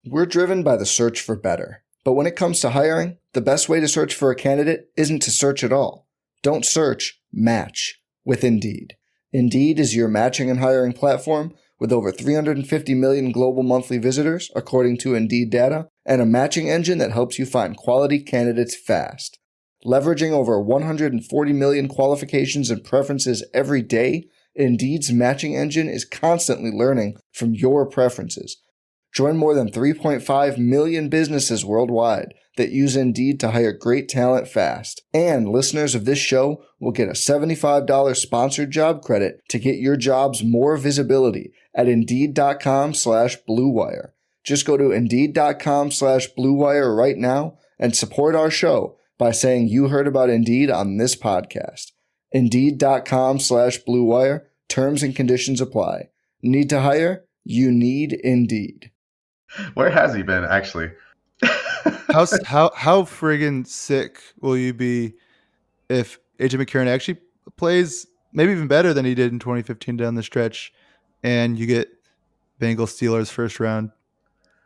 We're driven by the search for better. But when it comes to hiring, the best way to search for a candidate isn't to search at all. Don't search, match with Indeed. Indeed is your matching and hiring platform with over 350 million global monthly visitors, according to Indeed data, and a matching engine that helps you find quality candidates fast. Leveraging over 140 million qualifications and preferences every day, Indeed's matching engine is constantly learning from your preferences. Join more than 3.5 million businesses worldwide that use Indeed to hire great talent fast. And listeners of this show will get a $75 sponsored job credit to get your jobs more visibility at Indeed.com/Blue Wire. Just go to Indeed.com/Blue Wire right now and support our show by saying you heard about Indeed on this podcast. Indeed.com/Blue Wire. Terms and conditions apply. Need to hire? You need Indeed. Where has he been, actually? How friggin' sick will you be if AJ McCarron actually plays maybe even better than he did in 2015 down the stretch, and you get Bengals Steelers first round?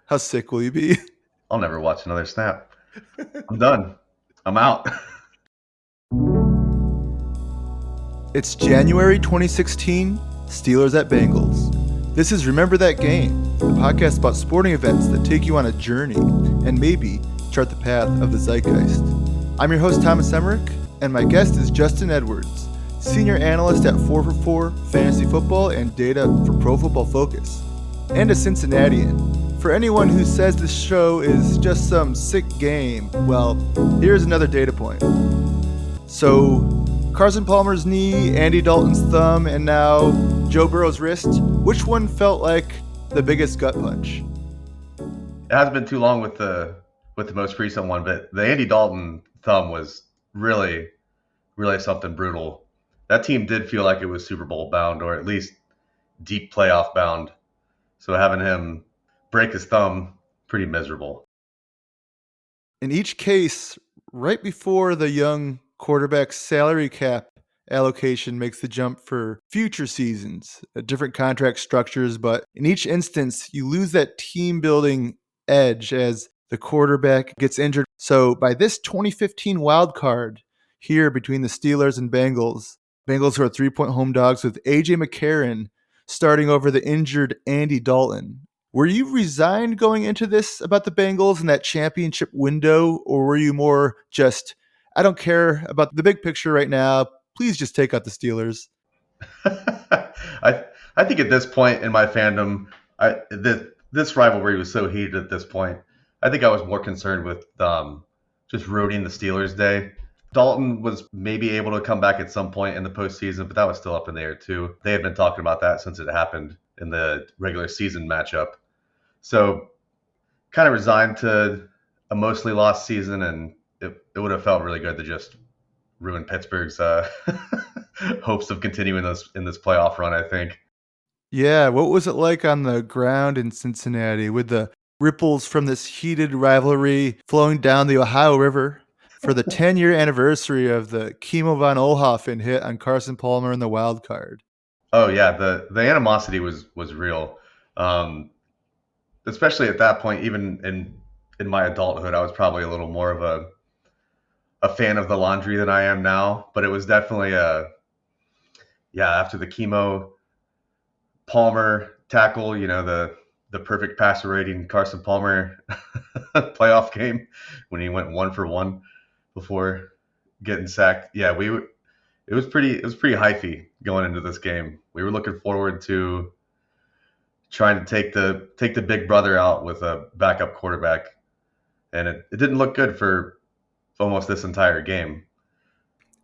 How sick will you be? I'll never watch another snap. I'm done. I'm out. It's January 2016, Steelers at Bengals. This is Remember That Game, the podcast about sporting events that take you on a journey and maybe chart the path of the zeitgeist. I'm your host, Thomas Emerick, and my guest is Justin Edwards, senior analyst at 4for4 Fantasy Football and data for Pro Football Focus, and a Cincinnatian. For anyone who says this show is just some sick game, well, here's another data point. So, Carson Palmer's knee, Andy Dalton's thumb, and now Joe Burrow's wrist. Which one felt like the biggest gut punch? It hasn't been too long with the most recent one, but the Andy Dalton thumb was really, really something brutal. That team did feel like it was Super Bowl bound, or at least deep playoff bound. So having him break his thumb, pretty miserable. In each case, right before the young quarterback's salary cap allocation makes the jump for future seasons, different contract structures, but in each instance, you lose that team building edge as the quarterback gets injured. So by this 2015 wild card here between the Steelers and Bengals who are 3-point home dogs with AJ McCarron starting over the injured Andy Dalton. Were you resigned going into this about the Bengals in that championship window, or were you more just, I don't care about the big picture right now, please just take out the Steelers? I think at this point in my fandom, this rivalry was so heated at this point. I think I was more concerned with just ruining the Steelers' day. Dalton was maybe able to come back at some point in the postseason, but that was still up in the air too. They had been talking about that since it happened in the regular season matchup. So kind of resigned to a mostly lost season, and it would have felt really good to just ruin Pittsburgh's hopes of continuing in this playoff run, I think. Yeah, what was it like on the ground in Cincinnati with the ripples from this heated rivalry flowing down the Ohio River for the 10-year anniversary of the Kimo von Oelhoffen hit on Carson Palmer in the wild card? Oh yeah, the animosity was real. Especially at that point, even in my adulthood, I was probably a little more of a fan of the laundry than I am now. But it was definitely after the Kimo Palmer tackle, the perfect passer rating Carson Palmer playoff game when he went 1 for 1 before getting sacked. Yeah, it was pretty hyphy going into this game. We were looking forward to trying to take the big brother out with a backup quarterback, and it didn't look good for almost this entire game.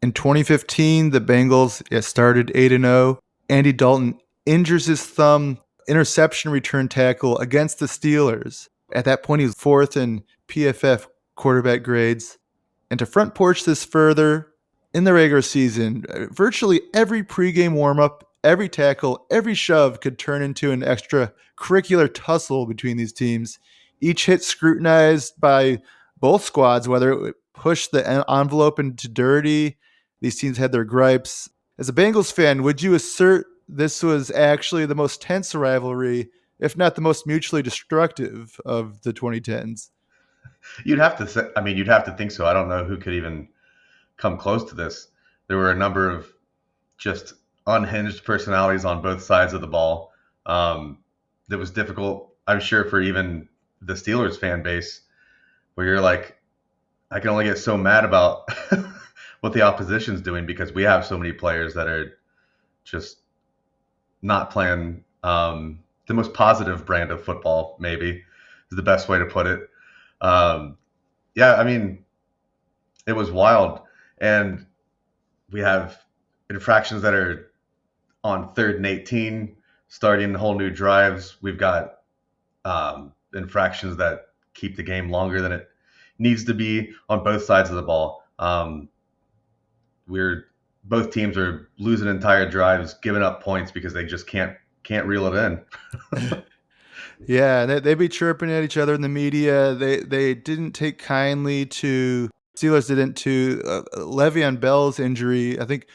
In 2015, the Bengals started 8-0. Andy Dalton injures his thumb, interception return tackle against the Steelers. At that point, he was 4th in PFF quarterback grades. And to front porch this further, in the regular season, virtually every pregame warm-up, every tackle, every shove could turn into an extracurricular tussle between these teams. Each hit scrutinized by both squads, whether it would push the envelope into dirty. These teams had their gripes. As a Bengals fan, would you assert this was actually the most tense rivalry if not the most mutually destructive of the 2010s. You'd have to say, I mean, you'd have to think so. I don't know who could even come close to this. There were a number of just unhinged personalities on both sides of the ball. That was difficult, I'm sure, for even the Steelers fan base, where you're like, I can only get so mad about what the opposition's doing because we have so many players that are just not playing the most positive brand of football, maybe is the best way to put it. Yeah, I mean, it was wild. And we have infractions that are on 3rd and 18, starting whole new drives. We've got infractions that keep the game longer than it needs to be on both sides of the ball. Both teams are losing entire drives, giving up points because they just can't reel it in. Yeah, they'd be chirping at each other in the media. They didn't take kindly to Steelers didn't to Le'Veon Bell's injury. I think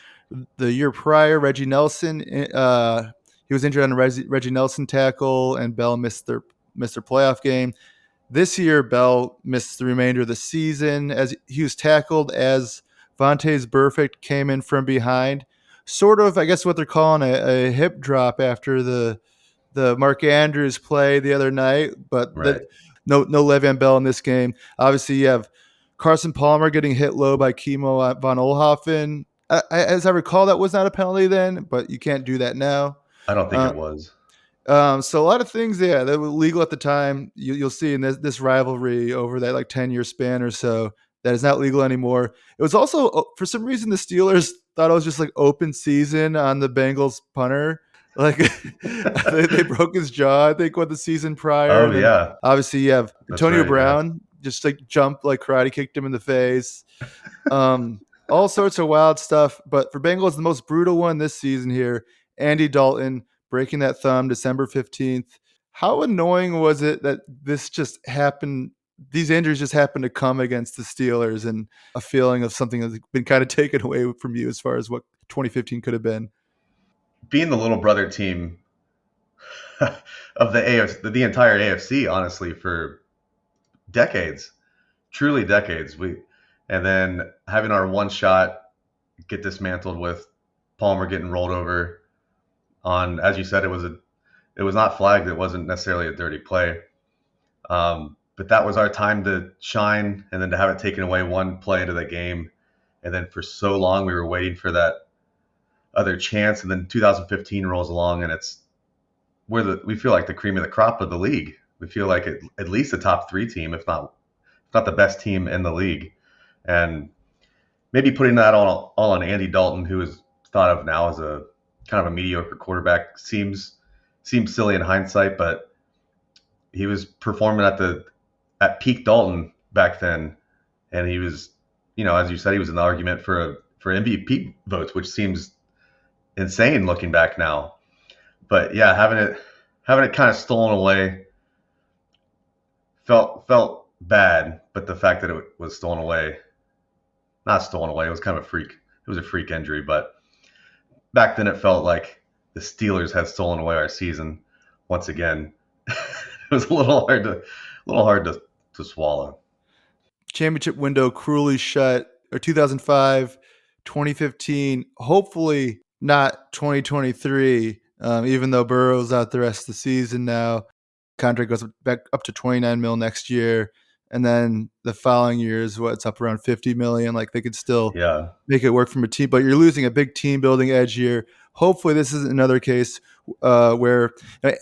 the year prior, Reggie Nelson, he was injured on a Reggie Nelson tackle, and Bell missed their playoff game. This year, Bell missed the remainder of the season as he was tackled as Vontaze Burfict came in from behind. Sort of, I guess, what they're calling a hip drop after the Mark Andrews play the other night, but Right. no Le'Veon Bell in this game. Obviously, you have Carson Palmer getting hit low by Kimo von Oelhoffen. As I recall, that was not a penalty then, but you can't do that now. I don't think it was. So a lot of things, that were legal at the time, you'll see in this rivalry over that like 10-year span or so that is not legal anymore. It was also, for some reason, the Steelers thought it was just like open season on the Bengals punter. Like they broke his jaw, I think, with the season prior. Oh, and then yeah. obviously, you have That's Antonio right, Brown just like jumped, like karate kicked him in the face. All sorts of wild stuff. But for Bengals, the most brutal one this season here, Andy Dalton breaking that thumb December 15th. How annoying was it that this just happened? These injuries just happened to come against the Steelers, and a feeling of something that's been kind of taken away from you as far as what 2015 could have been. Being the little brother team of the AFC, the entire AFC, honestly, for decades, truly decades. And then having our one shot get dismantled with Palmer getting rolled over on, as you said, it was not flagged. It wasn't necessarily a dirty play. But that was our time to shine, and then to have it taken away one play into the game. And then for so long, we were waiting for that other chance. And then 2015 rolls along, and we feel like the cream of the crop of the league. We feel like at least a top 3 team, if not the best team in the league. And maybe putting that all on Andy Dalton, who is thought of now as a kind of a mediocre quarterback, seems silly in hindsight, but he was performing at peak Dalton back then, and he was, as you said, he was in the argument for MVP votes, which seems insane looking back now. But yeah, having it kind of stolen away felt bad, but the fact that it was stolen away, not stolen away, it was kind of a freak. It was a freak injury, but back then it felt like the Steelers had stolen away our season once again. It was a little hard to swallow. Championship window cruelly shut, or 2005, 2015, hopefully not 2023, even though Burrow's out the rest of the season now. Contract goes back up to $29 million next year. And then the following year is it's up around $50 million. Like they could still make it work from a team, but you're losing a big team building edge here. Hopefully this is another case where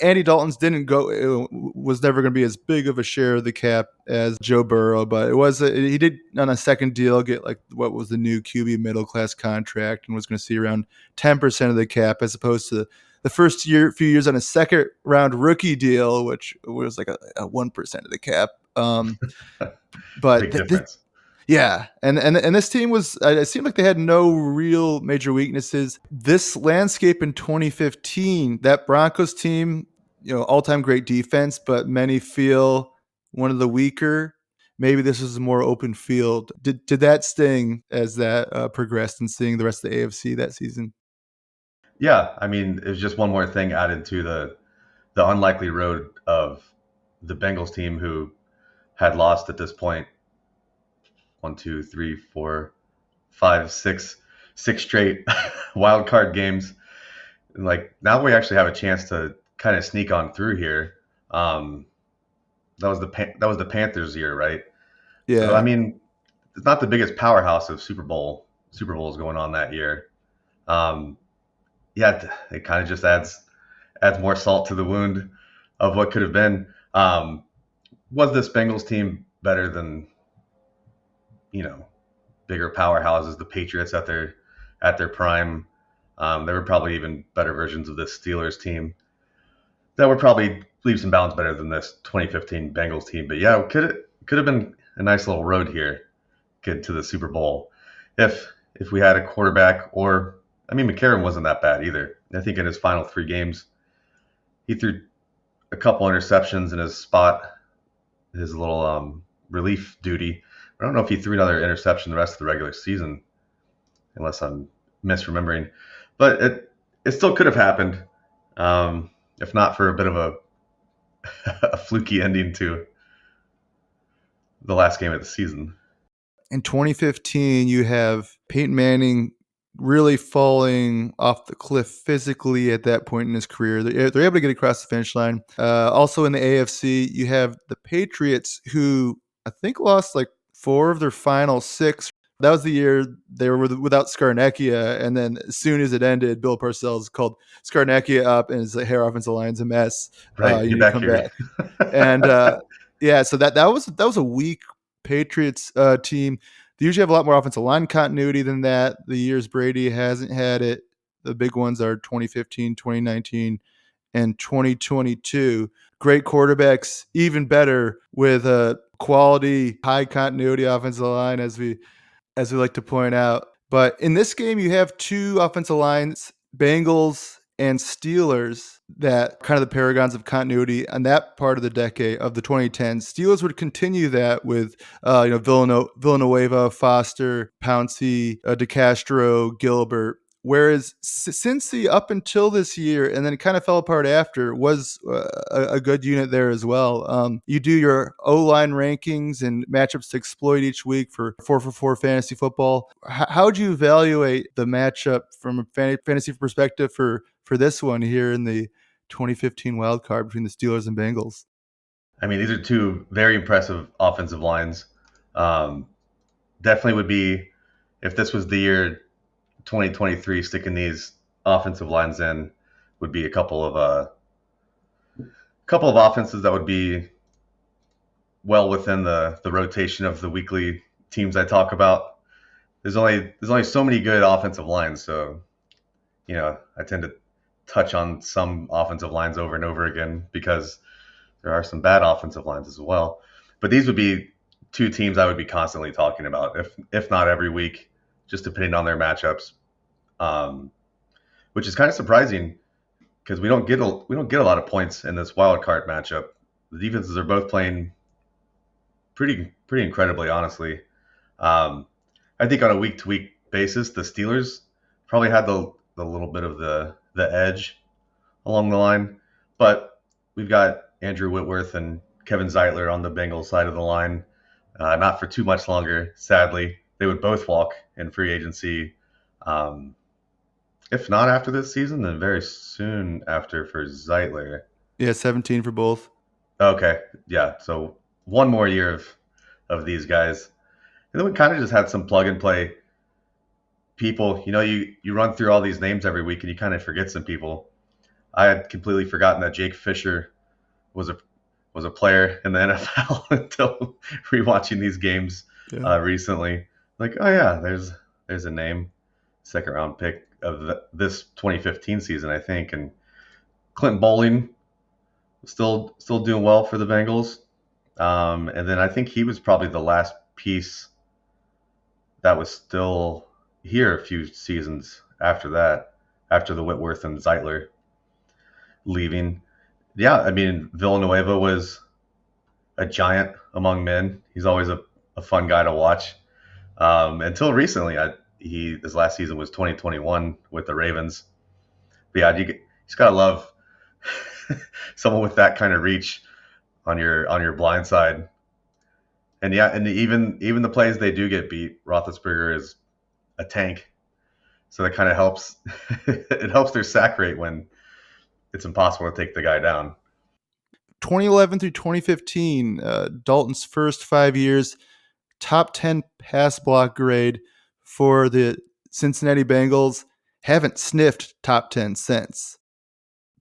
Andy Dalton's was never going to be as big of a share of the cap as Joe Burrow, but he did on a second deal get like what was the new QB middle class contract and was going to see around 10% of the cap as opposed to the first few years on a second round rookie deal, which was like a 1% of the cap. But big difference. Yeah, and this team it seemed like they had no real major weaknesses. This landscape in 2015, that Broncos team, all-time great defense, but many feel one of the weaker. Maybe this was a more open field. Did that sting as that progressed and seeing the rest of the AFC that season? Yeah, I mean, it was just one more thing added to the unlikely road of the Bengals team, who had lost at this point 1, 2, 3, 4, 5, 6 straight wild card games. And like now we actually have a chance to kind of sneak on through here. That was the Panthers year, right? Yeah. So I mean, it's not the biggest powerhouse of Super Bowls going on that year. Yeah, it kind of just adds more salt to the wound of what could have been. Was this Bengals team better than, bigger powerhouses, the Patriots at their prime? There were probably even better versions of this Steelers team that were probably leaps and bounds better than this 2015 Bengals team. But yeah, it could have been a nice little road here, get to the Super Bowl, if we had a quarterback. Or I mean, McCarron wasn't that bad either. I think in his final 3 games, he threw a couple interceptions in his little relief duty. I don't know if he threw another interception the rest of the regular season, unless I'm misremembering. But it still could have happened, if not for a bit of a fluky ending to the last game of the season. In 2015, you have Peyton Manning really falling off the cliff physically at that point in his career. They're able to get across the finish line. Also in the AFC, you have the Patriots, who I think lost like 4 of their final 6. That was the year they were without Scarnecchia, and then as soon as it ended, Bill Parcells called Scarnecchia up, and his hair offensive line's a mess. Right, You get need to back come here. back. And yeah, so that was a weak Patriots team. They usually have a lot more offensive line continuity than that. The years Brady hasn't had it, the big ones are 2015, 2019, and 2022. Great quarterbacks, even better with a quality, high continuity offensive line, as we like to point out. But in this game, you have 2 offensive lines, Bengals and Steelers, that kind of the paragons of continuity on that part of the decade of the 2010s. Steelers would continue that with Villanueva, Foster, Pouncey, DeCastro, Gilbert. Whereas Cincy, up until this year, and then it kind of fell apart after, was a good unit there as well. You do your O-line rankings and matchups to exploit each week for 4-for-4 fantasy football. How would you evaluate the matchup from a fantasy perspective for this one here in the 2015 wild card between the Steelers and Bengals? I mean, these are 2 very impressive offensive lines. Definitely would be, if this was the year 2023, sticking these offensive lines in would be a couple of offenses that would be well within the rotation of the weekly teams I talk about. There's only so many good offensive lines, so I tend to touch on some offensive lines over and over again because there are some bad offensive lines as well. But these would be 2 teams I would be constantly talking about, if not every week, just depending on their matchups, which is kind of surprising because we don't get a lot of points in this wild card matchup. The defenses are both playing pretty incredibly, honestly. I think on a week to week basis, the Steelers probably had the little bit of the edge along the line, but we've got Andrew Whitworth and Kevin Zeitler on the Bengals side of the line. Not for too much longer, sadly. They would both walk in free agency. If not after this season, then very soon after for Zeitler. Yeah, 17 for both. Okay, yeah. So one more year of these guys. And then we kind of just had some plug and play people. You run through all these names every week and you kind of forget some people. I had completely forgotten that Jake Fisher was a player in the NFL until rewatching these games recently. Like, oh yeah, there's a name, 2nd round pick of this 2015 season, I think. And Clint Bowling still doing well for the Bengals. And then I think he was probably the last piece that was still here a few seasons after that, after the Whitworth and Zeitler leaving. Yeah, I mean, Villanueva was a giant among men. He's always a fun guy to watch. Until recently, his last season was 2021 with the Ravens. But yeah, you just gotta love someone with that kind of reach on your blind side. And yeah, and even the plays they do get beat, Roethlisberger is a tank. So that kind of helps. It helps their sack rate when it's impossible to take the guy down. 2011 through 2015, Dalton's first 5 years, top 10 pass block grade for the Cincinnati Bengals. Haven't sniffed top 10 since.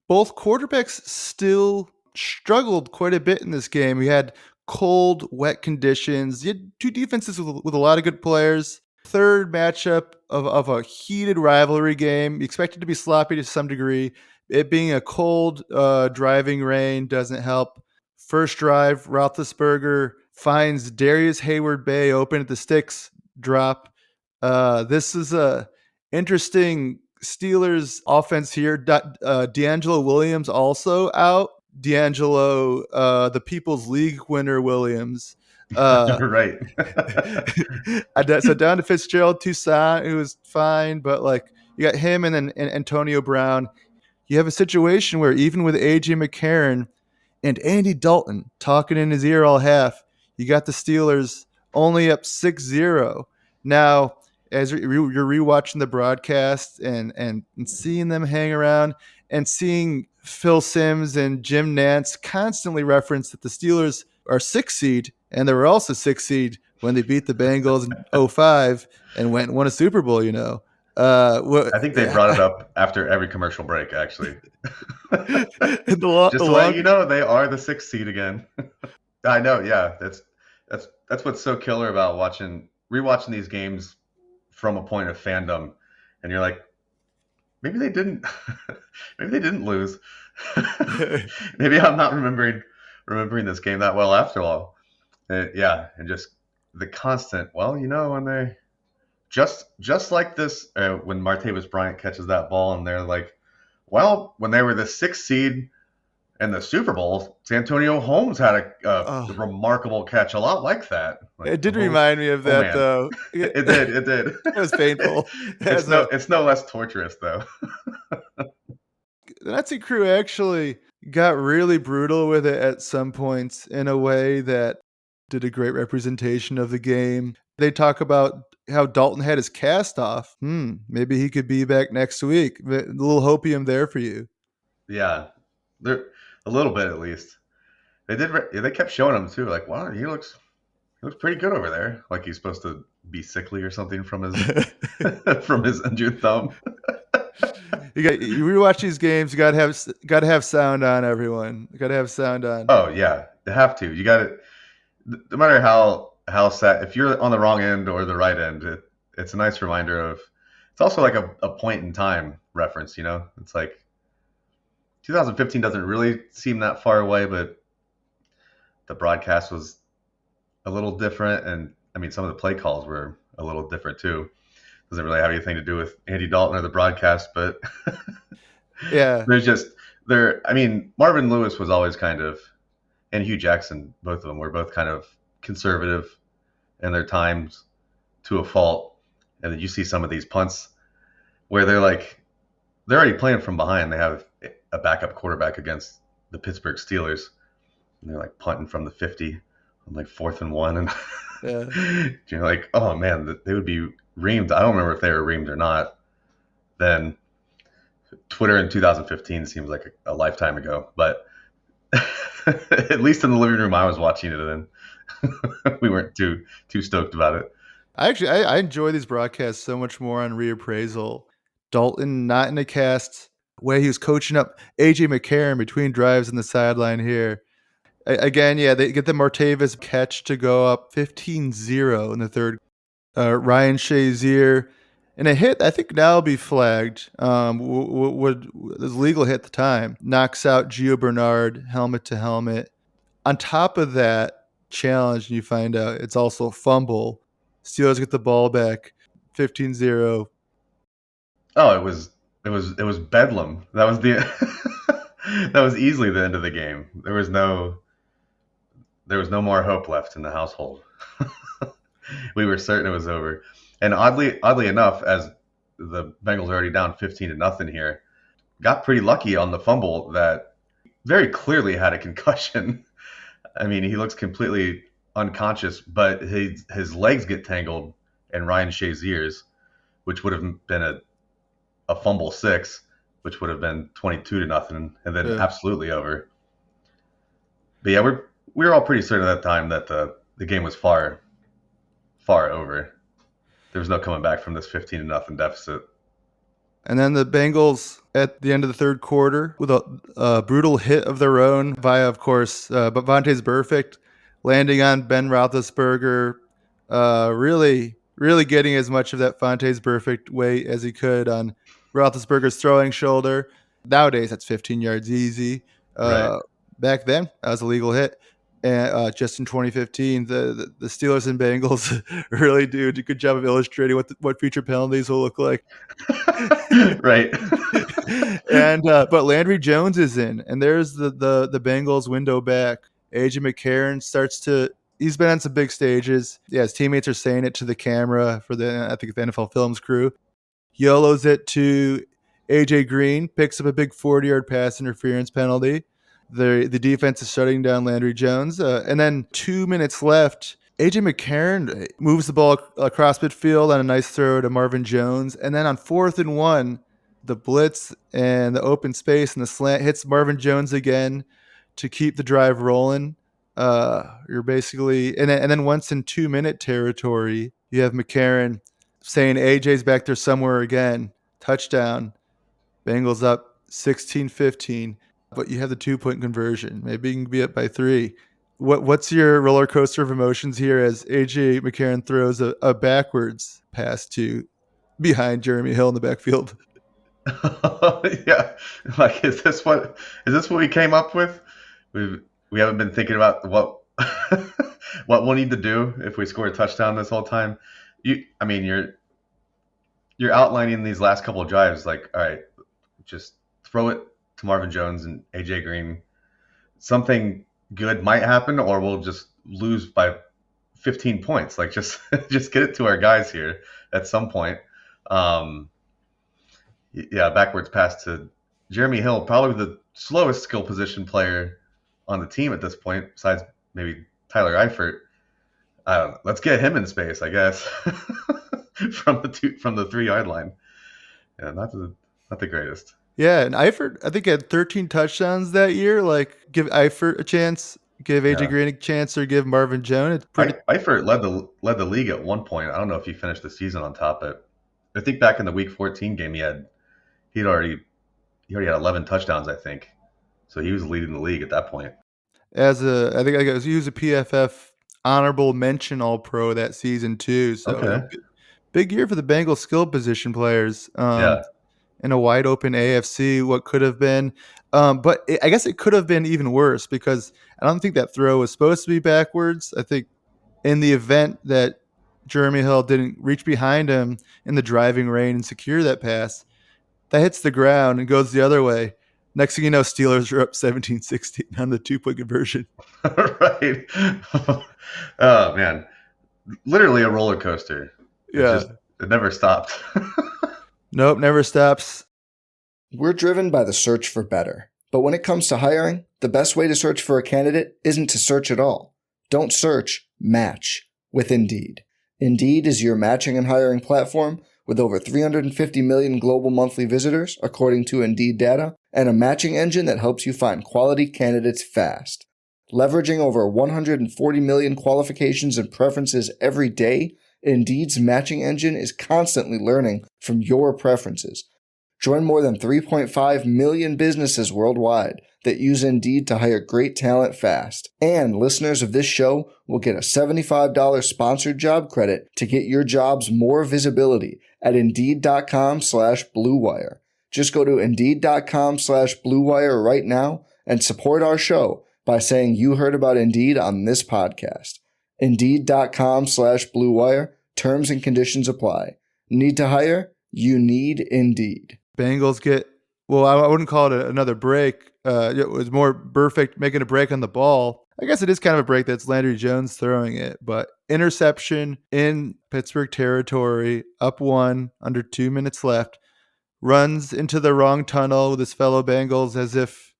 Both quarterbacks still struggled quite a bit in this game. We had cold, wet conditions. You had two defenses with a lot of good players. Third matchup of a heated rivalry game. You expect it to be sloppy to some degree. It being a cold, driving rain doesn't help. First drive, Roethlisberger finds Darius Hayward-Bay open at the sticks drop. This is a interesting Steelers offense here. D'Angelo Williams also out. D'Angelo, the People's League winner Williams. Right. So down to Fitzgerald Toussaint, who was fine, but like you got him and then Antonio Brown. You have a situation where even with AJ McCarron and Andy Dalton talking in his ear all half, you got the Steelers only up 6-0. Now, as you're rewatching the broadcast and seeing them hang around and seeing Phil Simms and Jim Nantz constantly reference that the Steelers are 6th seed, and they were also 6th seed when they beat the Bengals in 2005 and went and won a Super Bowl, I think they brought it up after every commercial break, actually. Just to let you know, they are the 6th seed again. I know, yeah. That's what's so killer about rewatching these games from a point of fandom, and you're like, maybe they didn't lose. Maybe I'm not remembering this game that well after all. And just the constant. Well, when they just like this, when Martavis Bryant catches that ball, and they're like, well, when they were the 6th seed in the Super Bowl, Santonio Holmes had a remarkable catch, a lot like that. Like, it did remind me of that, though. It did. It was painful. It's no less torturous, though. The Nazi crew actually got really brutal with it at some points in a way that did a great representation of the game. They talk about how Dalton had his cast off. Maybe he could be back next week. A little hopium there for you. Yeah, they're a little bit at least. They did. They kept showing him too. Like, wow, he looks pretty good over there. Like he's supposed to be sickly or something from his from his injured thumb. You rewatch these games. You gotta have sound on, everyone. You gotta have sound on. Oh yeah, you have to. You got to. No matter how sad, if you're on the wrong end or the right end, it's a nice reminder of. It's also like a point in time reference. It's like 2015 doesn't really seem that far away, but the broadcast was a little different, and I mean some of the play calls were a little different too. Doesn't really have anything to do with Andy Dalton or the broadcast, but yeah, Marvin Lewis was always kind of, and Hugh Jackson, both of them were both kind of conservative in their times to a fault. And then you see some of these punts where they're already playing from behind. They have a backup quarterback against the Pittsburgh Steelers, and they're like punting from the 50 on like 4th and 1, and you're like, oh man, they would be reamed. I don't remember if they were reamed or not. Then Twitter in 2015 seems like a lifetime ago, but at least in the living room I was watching it in, we weren't too stoked about it. I enjoy these broadcasts so much more on reappraisal. Dalton not in a cast, way he was coaching up AJ McCarron between drives on the sideline here. Again, they get the Martavis catch to go up 15-0 in the third. Ryan Shazier, and a hit I think now will be flagged. Was legal hit at the time. Knocks out Gio Bernard helmet to helmet. On top of that challenge, you find out it's also a fumble. Steelers get the ball back, 15-0. Oh, it was bedlam. That was that was easily the end of the game. There was no more hope left in the household. We were certain it was over. And oddly enough, as the Bengals are already down 15-0 here, got pretty lucky on the fumble that very clearly had a concussion. I mean, he looks completely unconscious, but his legs get tangled in Ryan Shea's ears, which would have been a fumble 6, which would have been 22-0, and then absolutely over. But yeah, we were all pretty certain at that time that the game was far over. There was no coming back from this 15-0 deficit. And then the Bengals at the end of the third quarter with a brutal hit of their own via, of course, but Vontaze Burfict landing on Ben Roethlisberger, really getting as much of that Vontaze Burfict weight as he could on Roethlisberger's throwing shoulder. Nowadays, that's 15 yards easy. Right. Back then, that was a legal hit. And just in 2015, the Steelers and Bengals really do a good job of illustrating what future penalties will look like. Right. And but Landry Jones is in, and there's the Bengals window back. AJ McCarron he's been on some big stages. Yeah, his teammates are saying it to the camera for the NFL Films crew. YOLOs it to AJ Green, picks up a big 40-yard pass interference penalty. The defense is shutting down Landry Jones. And then 2 minutes left, AJ McCarron moves the ball across midfield on a nice throw to Marvin Jones. And then on 4th and 1, the blitz and the open space and the slant hits Marvin Jones again to keep the drive rolling. You're basically, and then once in 2-minute territory, you have McCarron saying AJ's back there somewhere again. Touchdown. Bengals up 16-15. But you have the 2-point conversion. Maybe you can be up by 3. What's your roller coaster of emotions here as AJ McCarron throws a backwards pass to behind Jeremy Hill in the backfield? Yeah, like is this what we came up with? We haven't been thinking about what what we'll need to do if we score a touchdown this whole time. You're outlining these last couple of drives like, all right, just throw it to Marvin Jones and AJ Green. Something good might happen, or we'll just lose by 15 points. Like just get it to our guys here at some point. Backwards pass to Jeremy Hill, probably the slowest skill position player on the team at this point, besides maybe Tyler Eifert. I don't know. Let's get him in space, I guess, from the 3-yard line. Yeah, not the greatest. Yeah, and Eifert, I think, had 13 touchdowns that year. Like, give Eifert a chance, give AJ Green a chance, or give Marvin Jones. Eifert led the league at one point. I don't know if he finished the season on top, but I think back in the Week 14 game, he already had 11 touchdowns, I think. So he was leading the league at that point. He was a PFF honorable mention All-Pro that season too. So big year for the Bengals skill position players. In a wide open AFC, what could have been. But I guess it could have been even worse because I don't think that throw was supposed to be backwards. I think in the event that Jeremy Hill didn't reach behind him in the driving rain and secure that pass, that hits the ground and goes the other way. Next thing you know, Steelers are up 17-16 on the 2-point conversion. Right. Oh, man. Literally a roller coaster. It never stopped. Nope, never stops. We're driven by the search for better. But when it comes to hiring, the best way to search for a candidate isn't to search at all. Don't search, match with Indeed. Indeed is your matching and hiring platform with over 350 million global monthly visitors, according to Indeed data, and a matching engine that helps you find quality candidates fast. Leveraging over 140 million qualifications and preferences every day, Indeed's matching engine is constantly learning from your preferences. Join more than 3.5 million businesses worldwide that use Indeed to hire great talent fast. And listeners of this show will get a $75 sponsored job credit to get your jobs more visibility at Indeed.com/Blue Wire. Just go to Indeed.com/Blue Wire right now and support our show by saying you heard about Indeed on this podcast. Indeed.com/Blue Wire. Terms and conditions apply. Need to hire? You need Indeed. Bengals get, well, I wouldn't call it another break. It was more Burfict making a break on the ball. I guess it is kind of a break. That's Landry Jones throwing it, but interception in Pittsburgh territory, up 1, under 2 minutes left, runs into the wrong tunnel with his fellow Bengals as if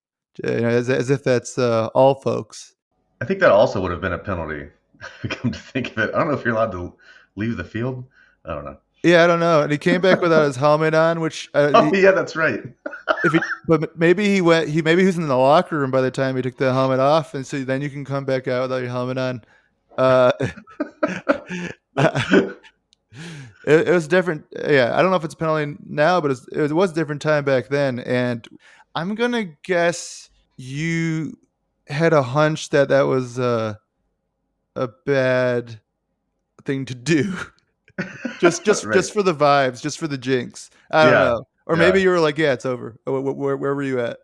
as if that's all folks. I think that also would have been a penalty. Come to think of it, I don't know if you're allowed to leave the field. I don't know. Yeah, I don't know. And he came back without his helmet on, which Yeah, that's right. but maybe he was in the locker room by the time he took the helmet off, and so then you can come back out without your helmet on. It was different. Yeah, I don't know if it's a penalty now, but it was a different time back then. And I'm gonna guess you had a hunch that was a bad thing to do, just Right. for the vibes, just for the jinx. I don't know, or maybe Yeah. you were like, yeah, it's over. Where were you at?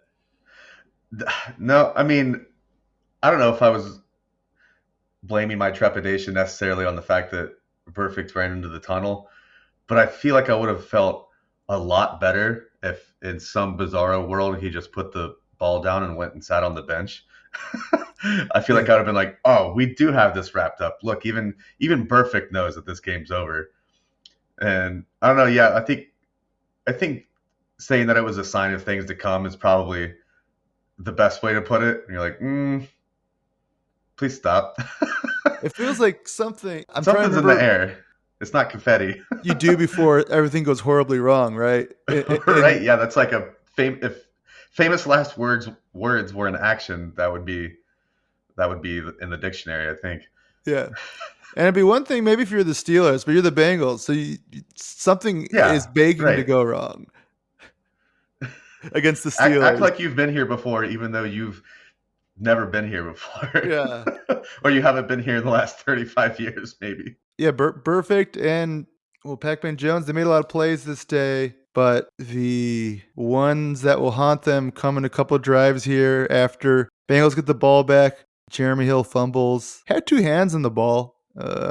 No, I mean, I don't know if I was blaming my trepidation necessarily on the fact that Burfict ran into the tunnel, but I feel like I would have felt a lot better if in some bizarro world he just put the ball down and went and sat on the bench. I feel like I would have been like, oh, we do have this wrapped up. Look, even Burfict knows that this game's over. And I don't know, yeah, I think saying that it was a sign of things to come is probably the best way to put it. And you're like, please stop. It feels like something. Something's in the air. It's not confetti. You do before everything goes horribly wrong, right? Right? Yeah, that's like if famous last words were in action, that would be in the dictionary, I think. Yeah. And it'd be one thing maybe if you're the Steelers, but you're the Bengals, so something is begging to go wrong against the Steelers. Act like you've been here before, even though you've never been here before. Yeah. Or you haven't been here in the last 35 years, maybe. Yeah, Burfict and Pac-Man Jones, they made a lot of plays this day, but the ones that will haunt them come in a couple of drives here after Bengals get the ball back. Jeremy Hill fumbles. Had two hands on the ball.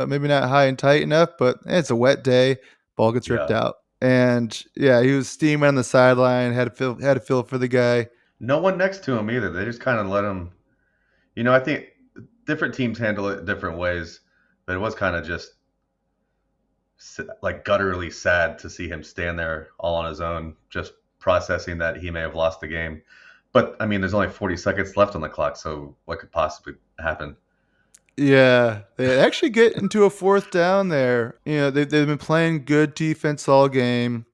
Maybe not high and tight enough, but it's a wet day. Ball gets ripped out. And yeah, he was steaming on the sideline, had to feel for the guy. No one next to him either. They just kind of let him. I think different teams handle it different ways, but it was kind of just like gutturally sad to see him stand there all on his own, just processing that he may have lost the game. But I mean, there's only 40 seconds left on the clock, so what could possibly happen? Yeah, they actually get into a fourth down there. They've been playing good defense all game,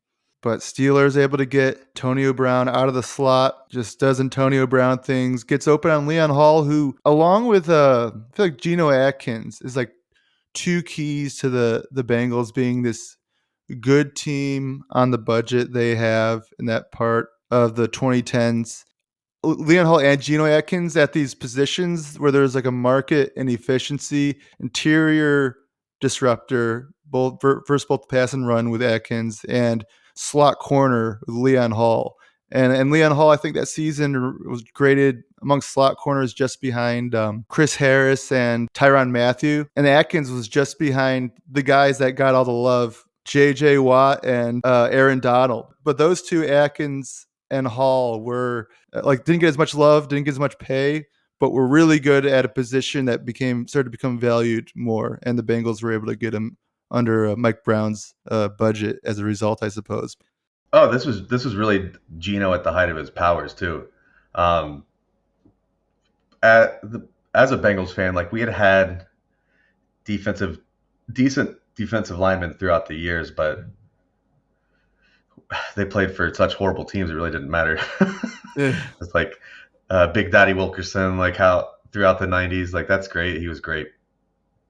but Steelers able to get Antonio Brown out of the slot, just does Antonio Brown things, gets open on Leon Hall, who, along with I feel like Geno Atkins, is like two keys to the Bengals being this good team on the budget they have in that part of the 2010s. Leon Hall and Geno Atkins at these positions where there's like a market and efficiency, interior disruptor, both pass and run with Atkins, and slot corner with Leon Hall. And Leon Hall, I think that season was graded amongst slot corners just behind Chris Harris and Tyrann Mathieu. And Atkins was just behind the guys that got all the love, J.J. Watt and Aaron Donald. But those two, Atkins and Hall, were didn't get as much love, didn't get as much pay, but were really good at a position that started to become valued more. And the Bengals were able to get him under Mike Brown's budget as a result, I suppose. Oh, this was really Geno at the height of his powers too. As a Bengals fan, like we had decent defensive linemen throughout the years, but they played for such horrible teams it really didn't matter. It's like Big Daddy Wilkerson, like how throughout the 90s, like that's great. He was great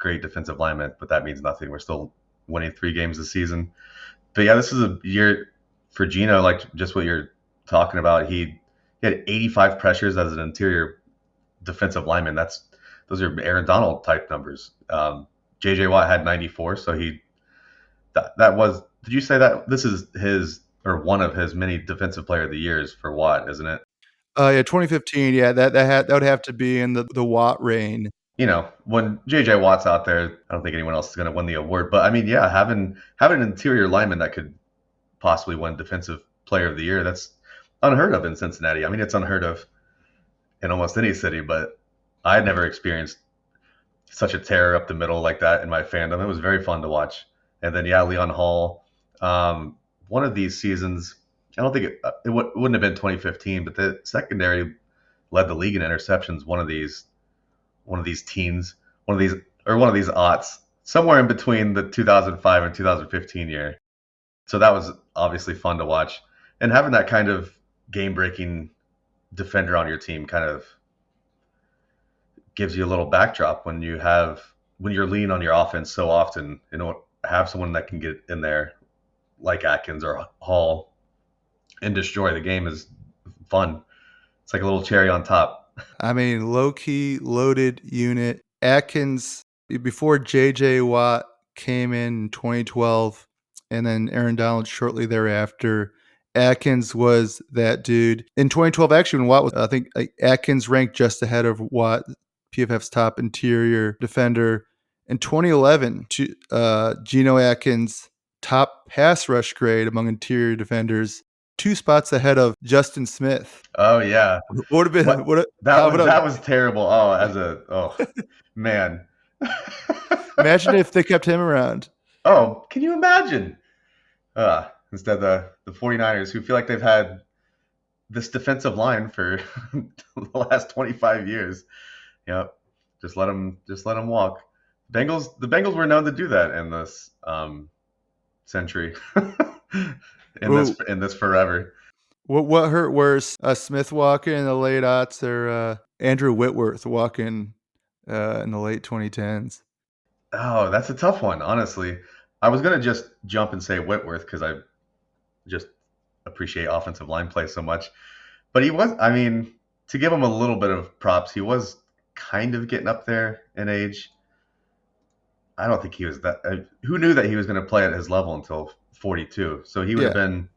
defensive lineman, but that means nothing. We're still winning 3 games this season. But yeah, this is a year for Geno, like just what you're talking about. He had 85 pressures as an interior defensive lineman. Those are Aaron Donald type numbers. JJ Watt had 94, so that was. Did you say that this is his or one of his many defensive player of the years for Watt, isn't it? Yeah, 2015. Yeah, that would have to be in the Watt reign. When JJ Watt's out there, I don't think anyone else is going to win the award. But I mean, yeah, having an interior lineman that could possibly win Defensive Player of the Year, that's unheard of in Cincinnati. I mean, it's unheard of in almost any city, but I had never experienced such a terror up the middle like that in my fandom. It was very fun to watch. And then, yeah, Leon Hall. One of these seasons, I don't think it wouldn't have been 2015, but the secondary led the league in interceptions. One of these teens, one of these aughts, somewhere in between the 2005 and 2015 year. So that was obviously fun to watch, and having that kind of game-breaking defender on your team kind of gives you a little backdrop when you're leaning on your offense so often. Have someone that can get in there like Atkins or Hall and destroy the game is fun. It's like a little cherry on top. I mean, low-key loaded unit. Atkins, before J.J. Watt came in 2012, and then Aaron Donald shortly thereafter, Atkins was that dude. In 2012, actually, when Watt was, I think Atkins ranked just ahead of Watt, PFF's top interior defender. In 2011, Geno Atkins, top pass rush grade among interior defenders, 2 spots ahead of Justin Smith. Oh yeah, Would have been that was terrible. Man. Imagine if they kept him around. Oh, can you imagine? Instead the 49ers, who feel like they've had this defensive line for the last 25 years. Yep. Just let them walk. The Bengals were known to do that in this century. in this forever. What hurt worse, Smith walking in the late aughts or Andrew Whitworth walking in the late 2010s? Oh, that's a tough one, honestly. I was going to just jump and say Whitworth because I just appreciate offensive line play so much. But he was, to give him a little bit of props, he was kind of getting up there in age. I don't think he was that. Who knew that he was going to play at his level until 42? So he would have been.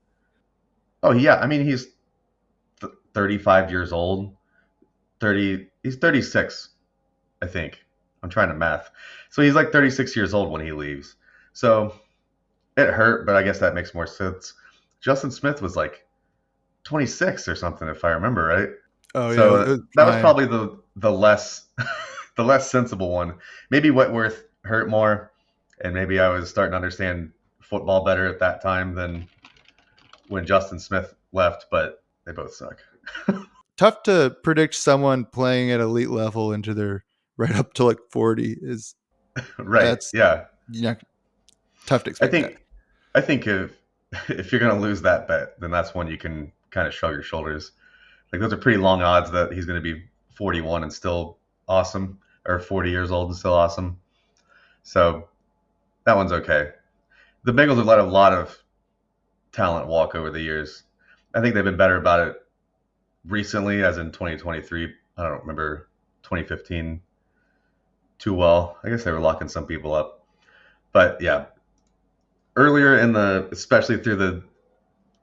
Oh yeah, he's 35 years old. He's 36, I think. I'm trying to math. So he's like 36 years old when he leaves. So it hurt, but I guess that makes more sense. Justin Smith was like 26 or something, if I remember right. Oh yeah. So that was probably the less the less sensible one. Maybe Whitworth hurt more, and maybe I was starting to understand football better at that time than when Justin Smith left, but they both suck. Tough to predict someone playing at elite level into their right up to like 40 is right. Yeah. Tough to expect. I think if you're going to lose that bet, then that's when you can kind of shrug your shoulders. Like those are pretty long odds that he's going to be 41 and still awesome, or 40 years old and still awesome. So that one's okay. The Bengals have let a lot of talent walk over the years. I think they've been better about it recently, as in 2023. I don't remember 2015 too well. I guess they were locking some people up. But yeah, earlier especially through the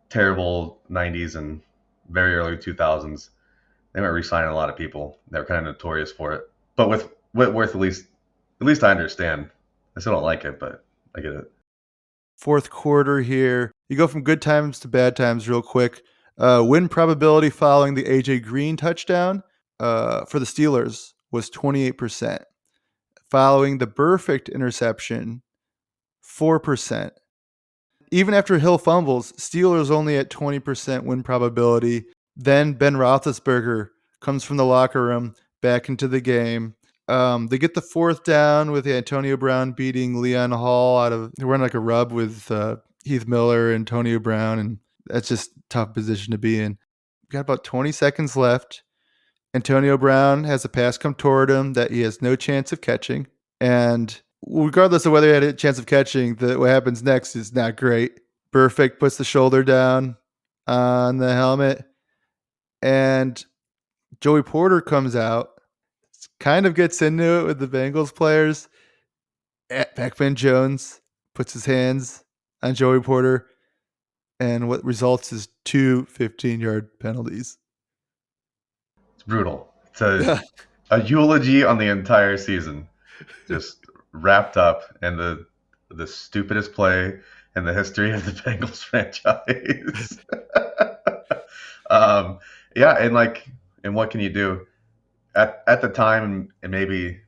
terrible 90s and very early 2000s, they weren't re-signing a lot of people. They were kind of notorious for it. But with Whitworth, at least I understand. I still don't like it, but I get it. Fourth quarter here. You go from good times to bad times real quick. Win probability following the AJ Green touchdown for the Steelers was 28%. Following the Burfict interception, 4%. Even after Hill fumbles, Steelers only at 20% win probability. Then Ben Roethlisberger comes from the locker room back into the game. They get the fourth down with Antonio Brown beating Leon Hall they run like a rub with Heath Miller, Antonio Brown, and that's just a tough position to be in. Got about 20 seconds left. Antonio Brown has a pass come toward him that he has no chance of catching. And regardless of whether he had a chance of catching, what happens next is not great. Burfict puts the shoulder down on the helmet, and Joey Porter comes out, kind of gets into it with the Bengals players. Pac-Man Jones puts his hands on Joey Porter, and what results is 2 15-yard penalties. It's brutal. It's a eulogy on the entire season, just wrapped up in the stupidest play in the history of the Bengals franchise. And what can you do? At the time, and maybe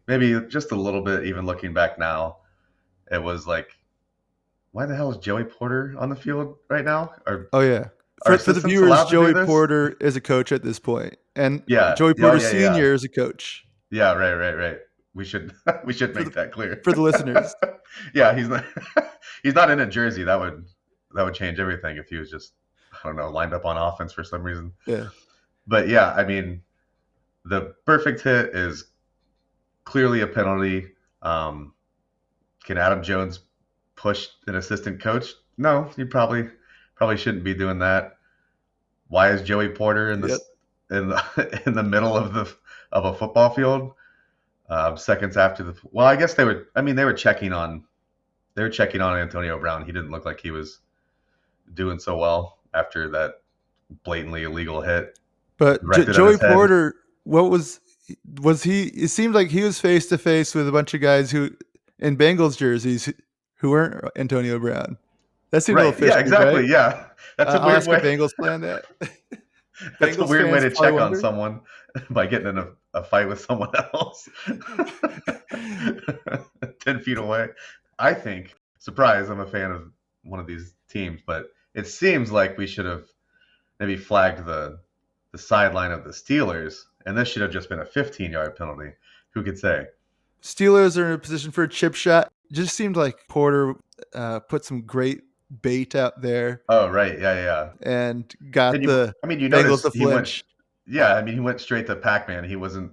just a little bit, even looking back now, it was like, why the hell is Joey Porter on the field right now? Oh yeah, For the assistants viewers, allowed to do Joey this? Porter is a coach at this point, and Yeah. Joey Oh, Porter yeah, Sr. is a coach yeah. Right. We should make that clear for the listeners. Yeah, he's not he's not in a jersey. That would change everything if he was just, I don't know, lined up on offense for some reason. Yeah. But yeah, I mean, the perfect hit is clearly a penalty. Can Adam Jones push an assistant coach? No, you probably shouldn't be doing that. Why is Joey Porter in the in the middle of a football field? Seconds after well, I guess they were checking on Antonio Brown. He didn't look like he was doing so well after that blatantly illegal hit. But Joey Porter, what was he? It seemed like he was face to face with a bunch of guys who in Bengals jerseys who weren't Antonio Brown. That seemed a little fishy. Yeah, exactly. Right? Yeah, that's a weird way. Bengals plan that. That's a weird way to check on someone by getting in a fight with someone else 10 feet away. I think, surprise, I'm a fan of one of these teams, but it seems like we should have maybe flagged the sideline of the Steelers, and this should have just been a 15-yard penalty. Who could say? Steelers are in a position for a chip shot. It just seemed like Porter put some great bait out there. Oh, right. Yeah. And got you Bengals to flinch. He went straight to Pac-Man. He wasn't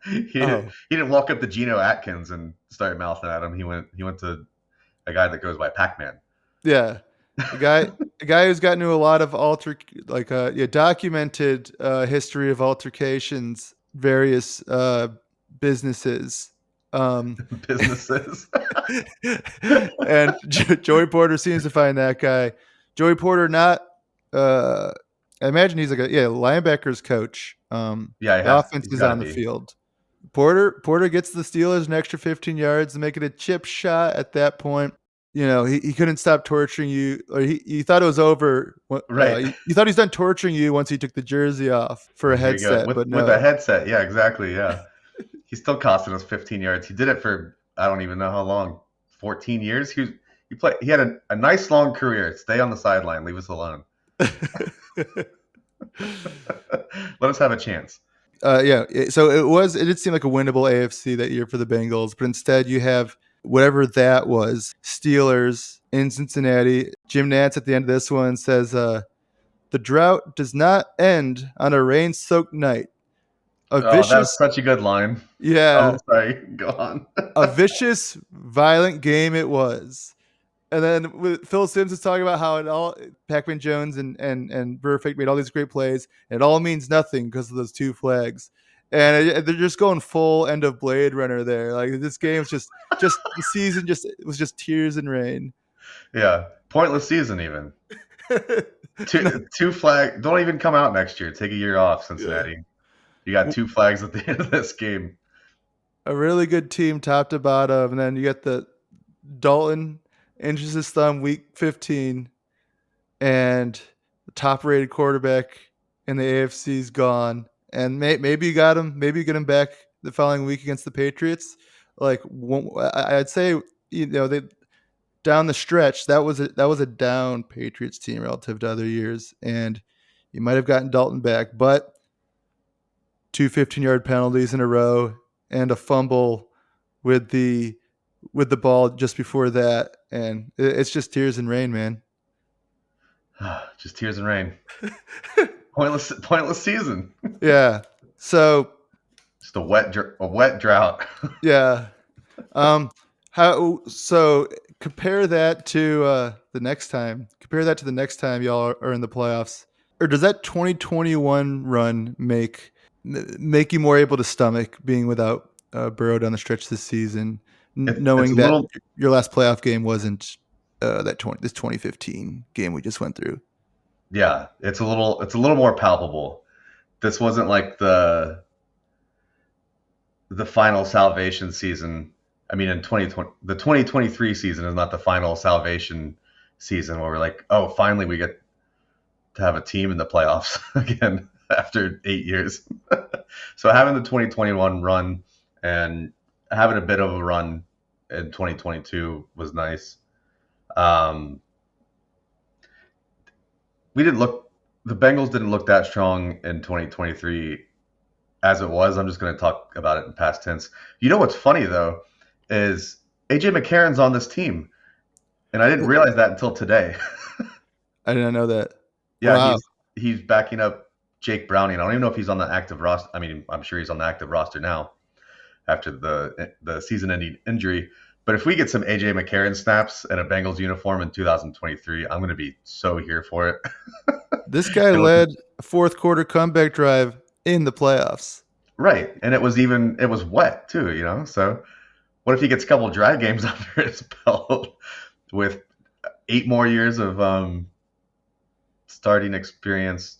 he didn't walk up to Geno Atkins and start mouthing at him. He went to a guy that goes by Pac-Man. Yeah. A guy who's gotten into a lot of documented history of altercations, various businesses. Businesses. And Joey Porter seems to find that guy. Joey Porter, I imagine he's like a linebackers coach. The offense is on the field. Porter gets the Steelers an extra 15 yards to make it a chip shot at that point. You know, he couldn't stop torturing you, or he thought it was over. Right. He thought he's done torturing you once he took the jersey off for a headset. With a headset. Yeah, exactly. Yeah. He's still costing us 15 yards. He did it for, I don't even know how long, 14 years. He had a nice long career. Stay on the sideline. Leave us alone. Let us have a chance. So it did seem like a winnable AFC that year for the Bengals, but instead you have whatever that was, Steelers in Cincinnati. Jim Nantz at the end of this one says, the drought does not end on a rain-soaked night. That's such a good line. Yeah. Oh, sorry. Go on. A vicious, violent game it was. And then with Phil Simms is talking about how Pac-Man Jones and Burfict made all these great plays, and it all means nothing because of those two flags. And they're just going full end of Blade Runner there. Like this game's just the season it was just tears and rain. Yeah, pointless season even. Two flag. Don't even come out next year. Take a year off, Cincinnati. Yeah. You got two flags at the end of this game. A really good team, top to bottom, and then you got the Dalton injures his thumb week 15, and the top-rated quarterback in the AFC is gone. And maybe you got him. Maybe you get him back the following week against the Patriots. Like I'd say, they down the stretch that was a down Patriots team relative to other years, and you might have gotten Dalton back, but 2 15-yard penalties in a row and a fumble with the ball just before that, and it's just tears and rain, man. Just tears and rain. Pointless season. Yeah. So just a wet drought. Yeah. So compare that to the next time. Compare that to the next time y'all are in the playoffs. Or does that 2021 run make you more able to stomach being without Burrow down the stretch this season, knowing that your last playoff game wasn't this 2015 game we just went through? Yeah, it's a little more palpable. This wasn't like the final salvation season. I mean, in 2020, the 2023 season is not the final salvation season where we're like, oh, finally we get to have a team in the playoffs again after 8 years. So having the 2021 run and having a bit of a run in 2022 was nice. the Bengals didn't look that strong in 2023 as it was. I'm just going to talk about it in past tense. You know what's funny, though, is AJ McCarron's on this team, and I didn't realize that until today. I didn't know that. Yeah, Wow. he's backing up Jake Browning. I don't even know if he's on the active roster. I mean, I'm sure he's on the active roster now after the season-ending injury. But if we get some AJ McCarron snaps and a Bengals uniform in 2023, I'm going to be so here for it. This guy led a fourth quarter comeback drive in the playoffs. Right. And it was wet too, you know? So what if he gets a couple dry games under his belt with 8 more years of starting experience?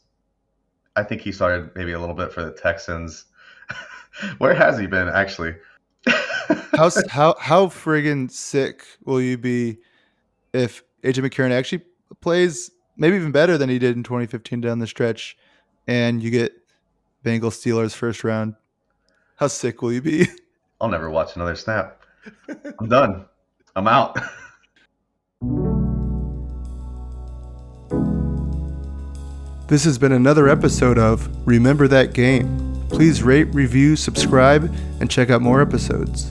I think he started maybe a little bit for the Texans. Where has he been, actually? How friggin' sick will you be if AJ McCarron actually plays maybe even better than he did in 2015 down the stretch, and you get Bengals Steelers first round? How sick will you be? I'll never watch another snap. I'm done. I'm out. This has been another episode of Remember That Game. Please rate, review, subscribe, and check out more episodes.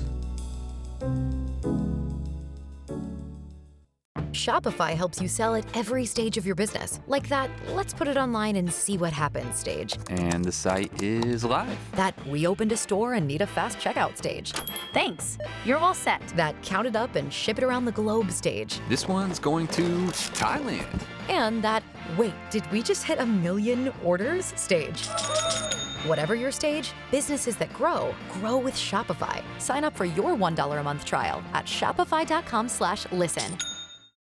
Shopify helps you sell at every stage of your business. Like that, let's put it online and see what happens stage. And the site is live. That we opened a store and need a fast checkout stage. Thanks. You're all set. That count it up and ship it around the globe stage. This one's going to Thailand. And that, wait, did we just hit 1 million orders stage? Whatever your stage, businesses that grow with Shopify. Sign up for your $1 a month trial at shopify.com/listen.